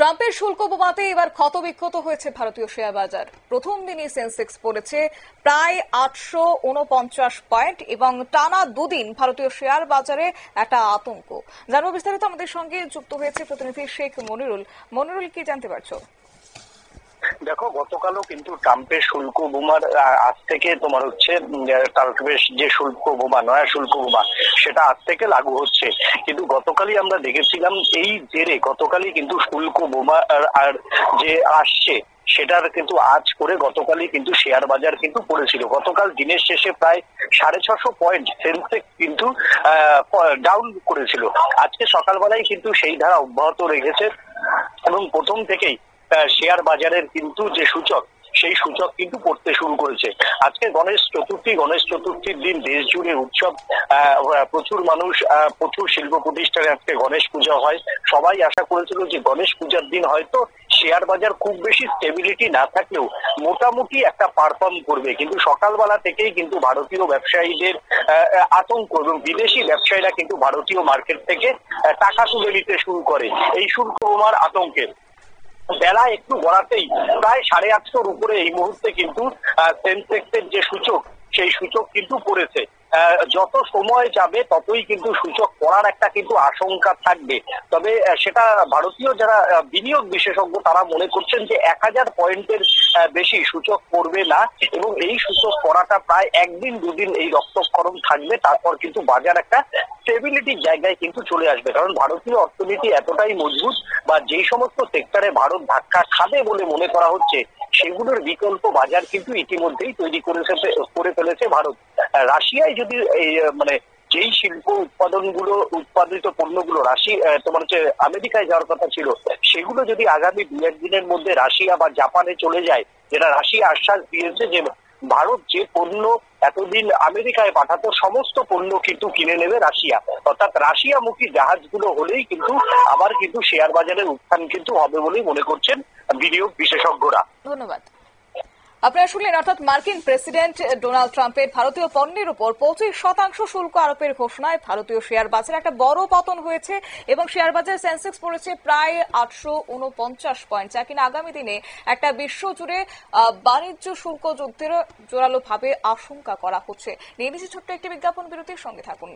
ট্রাম্পের শুল্ক বোমাতে এবার ক্ষতবিক্ষত হয়েছে ভারতীয় শেয়ার বাজার। প্রথম দিনই সেন্সেক্স পড়েছে প্রায় 849 পয়েন্ট এবং টানা দুদিন ভারতীয় শেয়ার বাজারে একটা আতঙ্ক। জানবো বিস্তারিত, আমাদের সঙ্গে যুক্ত হয়েছে প্রতিনিধি শেখ মনিরুল। মনিরুল, কি জানতে পারছো? দেখো, গতকালও কিন্তু ট্রাম্পের শুল্ক বোমার আজ থেকে তোমার হচ্ছে ট্রাম্পের যে শুল্ক বোমা, নয়া শুল্ক বোমা, সেটা আজ থেকে লাগু হচ্ছে। কিন্তু গতকালই আমরা দেখেছিলাম এই জেরে গতকালই কিন্তু শুল্ক বোমা আর যে আসছে সেটার কিন্তু আজ করে গতকালই কিন্তু শেয়ার বাজার কিন্তু পড়েছিল। গতকাল দিনের শেষে প্রায় 650 পয়েন্ট সেন্সেক্স কিন্তু ডাউন করেছিল। আজকে সকালবেলায় কিন্তু সেই ধারা অব্যাহত রেখেছে এবং প্রথম থেকেই শেয়ার বাজারের কিন্তু যে সূচক, সেই সূচক কিন্তু পড়তে শুরু করেছে। আজকে গণেশ চতুর্থীর দিন দেশ জুড়ে উৎসব, প্রচুর মানুষ, প্রচুর শিল্প প্রতিষ্ঠানে আজকে গণেশ পূজা হয়। সবাই আশা করেছিল যে গণেশ পূজার দিন হয়তো শেয়ার বাজার খুব বেশি স্টেবিলিটি না থাকলেও মোটামুটি একটা পারফর্ম করবে, কিন্তু সকালবেলা থেকেই কিন্তু ভারতীয় ব্যবসায়ীদের আতঙ্ক এবং বিদেশি ব্যবসায়ীরা কিন্তু ভারতীয় মার্কেট থেকে টাকা তুলে নিতে শুরু করে এই শুল্ক বোমার আতঙ্কে। বেলা একটু গড়াতেই প্রায় 850 উপরে এই মুহূর্তে কিন্তু সেন্সেক্সের যে সূচক, সেই সূচক কিন্তু পড়েছে। যত সময় যাবে ততই কিন্তু সূচক পড়ার একটা কিন্তু আশঙ্কা থাকবে। তবে সেটা ভারতীয় যারা বিনিয়োগ বিশেষজ্ঞ তারা মনে করছেন যে 1000 পয়েন্টের বেশি সূচক পড়বে না এবং এই সূচক পড়াটা প্রায় একদিন দুদিন এই রক্তক্ষরণ থাকবে, তারপর কিন্তু বাজার একটা স্টেবিলিটির জায়গায় কিন্তু চলে আসবে। কারণ ভারতীয় অর্থনীতি এতটাই মজবুত, বা যেই সমস্ত সেক্টরে ভারত ধাক্কা খাবে বলে মনে করা হচ্ছে সেগুলোর বিকল্প বাজার কিন্তু ইতিমধ্যেই তৈরি করে ফেলেছে ভারত। রাশিয়ায় যদি মানে যেই শিল্প উৎপাদিত পণ্যগুলো তোমার হচ্ছে আমেরিকায় যাওয়ার কথা ছিল, সেগুলো যদি আগামী 2-1 দিনের মধ্যে রাশিয়া বা জাপানে চলে যায়, যেটা রাশিয়া আশ্বাস দিয়েছে যে ভারত যে পণ্য এতদিন আমেরিকায় পাঠাতো সমস্ত পণ্য কিন্তু কিনে নেবে রাশিয়া, অর্থাৎ রাশিয়ামুখী জাহাজগুলো হলেই কিন্তু আবার কিন্তু শেয়ার বাজারের উত্থান কিন্তু হবে বলেই মনে করছেন বিনিয়োগ বিশেষজ্ঞরা। ধন্যবাদ। আপনারা শুনলেন, অর্থাৎ মার্কিন প্রেসিডেন্ট ডোনাল্ড ট্রাম্পের ভারতীয় পণ্যের উপর 25% শুল্ক আরোপের ঘোষণায় ভারতীয় শেয়ার বাজারে একটা বড় পতন হয়েছে এবং শেয়ার বাজার সেন্সেক্স পড়েছে প্রায় 849 পয়েন্ট, যা কিনা আগামী দিনে একটা বিশ্বজুড়ে বাণিজ্য শুল্ক যুদ্ধের জোরালোভাবে আশঙ্কা করা হচ্ছে। নিয়ে নিচ্ছি ছোট্ট একটি বিজ্ঞাপন বিরতির, সঙ্গে থাকুন।